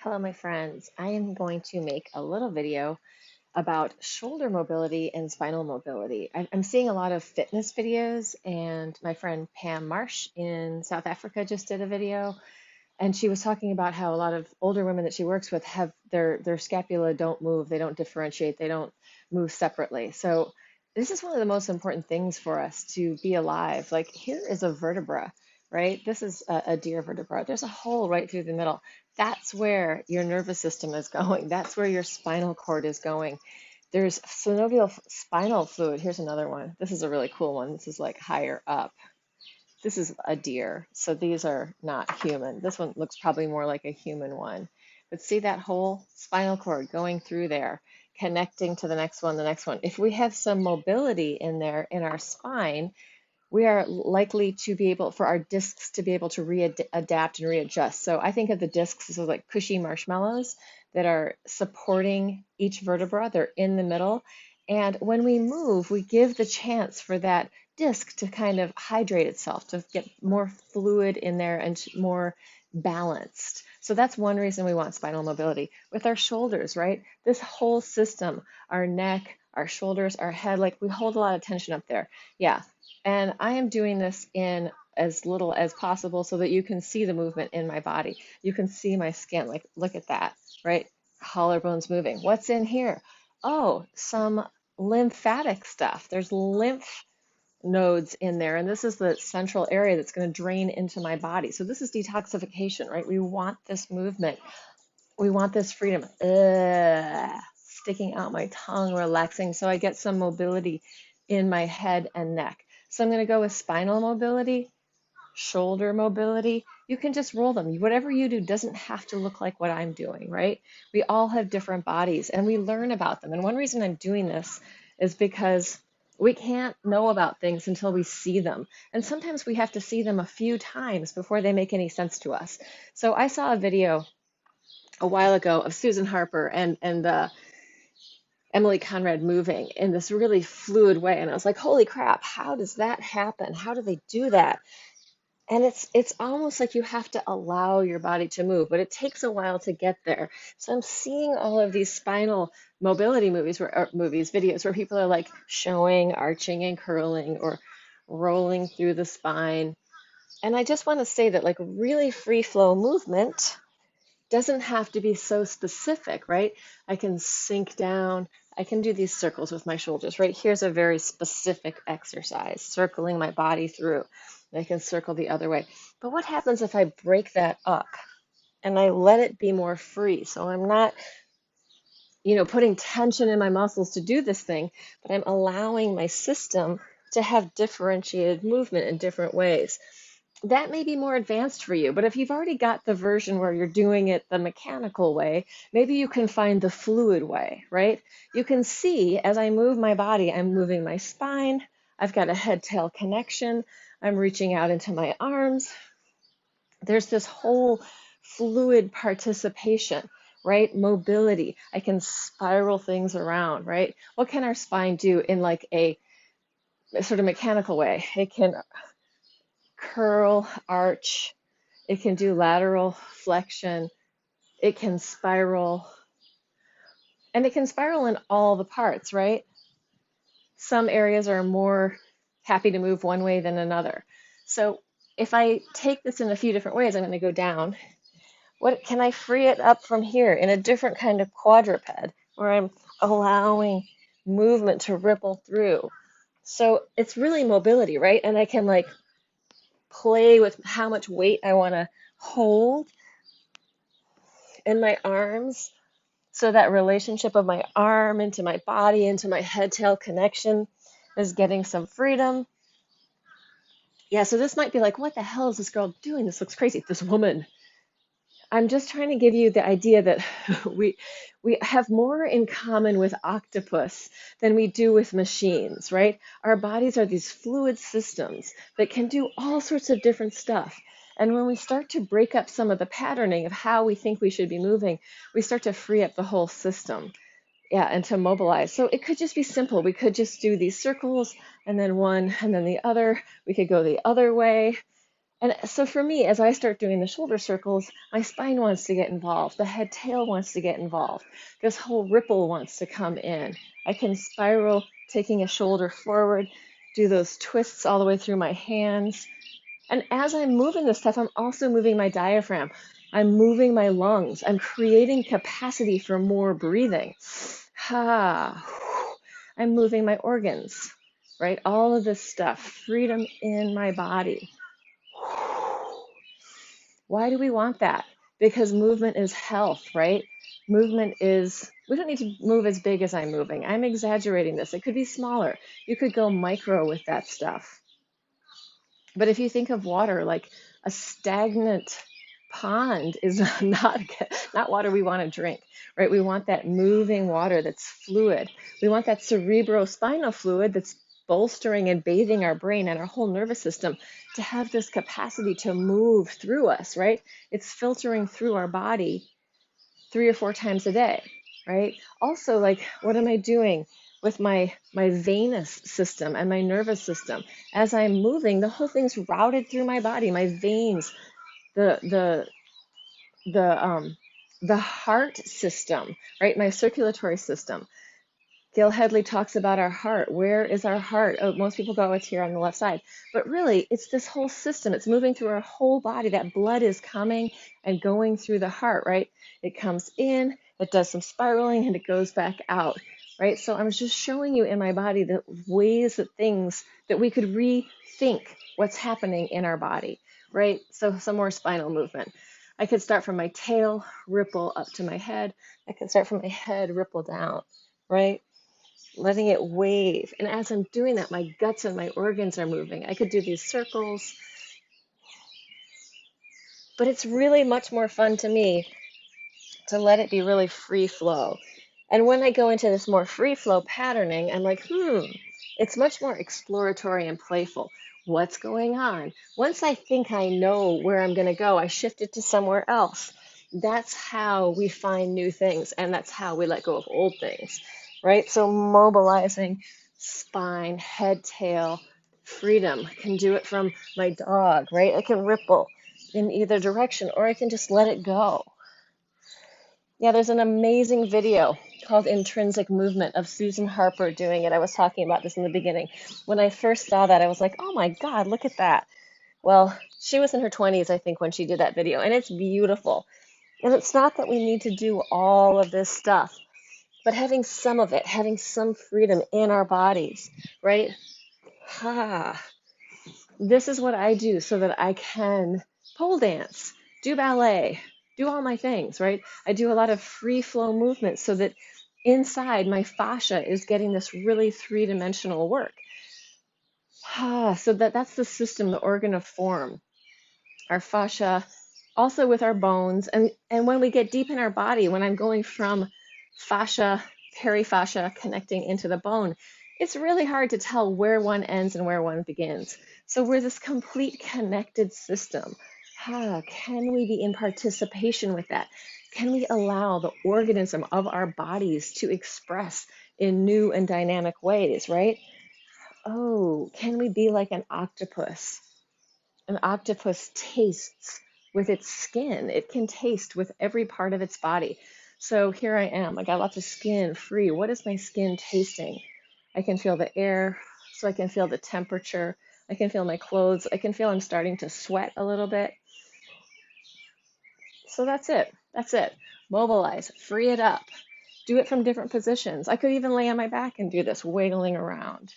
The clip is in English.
Hello, my friends. I am going to make a little video about shoulder mobility and spinal mobility. I'm seeing a lot of fitness videos, and my friend Pam Marsh in South Africa just did a video, and she was talking about how a lot of older women that she works with have their scapula don't move, they don't differentiate, they don't move separately. So this is one of the most important things for us to be alive. Like here is a vertebra, right? This is a deer vertebra. There's a hole right through the middle. That's where your nervous system is going. That's where your spinal cord is going. There's synovial spinal fluid. Here's another one. This is a really cool one. This is like higher up. This is a deer, so these are not human. This one looks probably more like a human one. But see that whole spinal cord going through there, connecting to the next one, the next one. If we have some mobility in there in our spine, we are likely to be able, for our discs to be able to readapt and readjust. So I think of the discs as like cushy marshmallows that are supporting each vertebra. They're in the middle. And when we move, we give the chance for that disc to kind of hydrate itself, to get more fluid in there and more balanced. So that's one reason we want spinal mobility. With our shoulders, right? This whole system, our neck, our shoulders, our head, like we hold a lot of tension up there. Yeah, and I am doing this in as little as possible so that you can see the movement in my body. You can see my skin. Like, look at that, right? Collarbones moving. What's in here? Oh, some lymphatic stuff. There's lymph nodes in there, and this is the central area that's going to drain into my body. So this is detoxification, right? We want this movement. We want this freedom. Sticking out my tongue, relaxing, so I get some mobility in my head and neck. So I'm going to go with spinal mobility, shoulder mobility. You can just roll them. Whatever you do doesn't have to look like what I'm doing, right? We all have different bodies and we learn about them. And one reason I'm doing this is because we can't know about things until we see them. And sometimes we have to see them a few times before they make any sense to us. So I saw a video a while ago of Susan Harper and Emily Conrad moving in this really fluid way, and I was like, "Holy crap! How does that happen? How do they do that?" And it's almost like you have to allow your body to move, but it takes a while to get there. So I'm seeing all of these spinal mobility videos where people are like showing arching and curling or rolling through the spine. And I just want to say that like really free flow movement doesn't have to be so specific, right? I can sink down. I can do these circles with my shoulders, right? Here's a very specific exercise, circling my body through. I can circle the other way. But what happens if I break that up and I let it be more free? So I'm not, putting tension in my muscles to do this thing, but I'm allowing my system to have differentiated movement in different ways. That may be more advanced for you, but if you've already got the version where you're doing it the mechanical way, maybe you can find the fluid way, right? You can see as I move my body, I'm moving my spine. I've got a head-tail connection. I'm reaching out into my arms. There's this whole fluid participation, right? Mobility. I can spiral things around, right? What can our spine do in like a sort of mechanical way? It can curl, arch. It can do lateral flexion. It can spiral. And it can spiral in all the parts, right? Some areas are more happy to move one way than another. So if I take this in a few different ways, I'm going to go down. What can I free it up from here in a different kind of quadruped where I'm allowing movement to ripple through? So it's really mobility, right? And I can like play with how much weight I want to hold in my arms. So that relationship of my arm into my body, into my head-tail connection is getting some freedom. Yeah, so this might be like, what the hell is this girl doing? This looks crazy. This woman. I'm just trying to give you the idea that we have more in common with octopus than we do with machines, right? Our bodies are these fluid systems that can do all sorts of different stuff. And when we start to break up some of the patterning of how we think we should be moving, we start to free up the whole system. Yeah, and to mobilize. So it could just be simple. We could just do these circles and then one and then the other. We could go the other way. And so for me, as I start doing the shoulder circles, my spine wants to get involved. The head tail wants to get involved. This whole ripple wants to come in. I can spiral, taking a shoulder forward, do those twists all the way through my hands. And as I'm moving this stuff, I'm also moving my diaphragm. I'm moving my lungs. I'm creating capacity for more breathing. Ha. I'm moving my organs, right? All of this stuff, freedom in my body. Why do we want that? Because movement is health, right? Movement is, we don't need to move as big as I'm moving. I'm exaggerating this. It could be smaller. You could go micro with that stuff. But if you think of water, like a stagnant pond is not water we want to drink, right? We want that moving water that's fluid. We want that cerebrospinal fluid that's bolstering and bathing our brain and our whole nervous system to have this capacity to move through us, right? It's filtering through our body 3 or 4 times a day, right? Also, like, what am I doing with my venous system and my nervous system? As I'm moving, the whole thing's routed through my body, my veins, the the the heart system, right? My circulatory system. Gail Headley talks about our heart. Where is our heart? Oh, most people go, it's here on the left side. But really, it's this whole system. It's moving through our whole body. That blood is coming and going through the heart, right? It comes in, it does some spiraling, and it goes back out, right? So I'm just showing you in my body the ways that things that we could rethink what's happening in our body, right? So some more spinal movement. I could start from my tail, ripple up to my head. I can start from my head, ripple down, right? Letting it wave. And as I'm doing that, my guts and my organs are moving. I could do these circles, but it's really much more fun to me to let it be really free flow. And when I go into this more free flow patterning, I'm like, it's much more exploratory and playful. What's going on? Once I think I know where I'm going to go, I shift it to somewhere else. That's how we find new things, and that's how we let go of old things, right? So mobilizing spine, head, tail, freedom. I can do it from my dog, right? I can ripple in either direction, or I can just let it go. Yeah, there's an amazing video called Intrinsic Movement of Susan Harper doing it. I was talking about this in the beginning. When I first saw that, I was like, oh my God, look at that. Well, she was in her 20s, I think, when she did that video, and it's beautiful. And it's not that we need to do all of this stuff, but having some of it, having some freedom in our bodies, right? This is what I do so that I can pole dance, do ballet, do all my things, right? I do a lot of free flow movements so that inside my fascia is getting this really three-dimensional work. So that's the system, the organ of form, our fascia, also with our bones. And when we get deep in our body, when I'm going from fascia, perifascia, connecting into the bone, it's really hard to tell where one ends and where one begins. So we're this complete connected system. Can we be in participation with that? Can we allow the organism of our bodies to express in new and dynamic ways, right? Oh, can we be like an octopus? An octopus tastes with its skin. It can taste with every part of its body. So here I am. I got lots of skin free. What is my skin tasting? I can feel the air, so I can feel the temperature. I can feel my clothes. I can feel I'm starting to sweat a little bit. So that's it. That's it. Mobilize, free it up. Do it from different positions. I could even lay on my back and do this, wiggling around.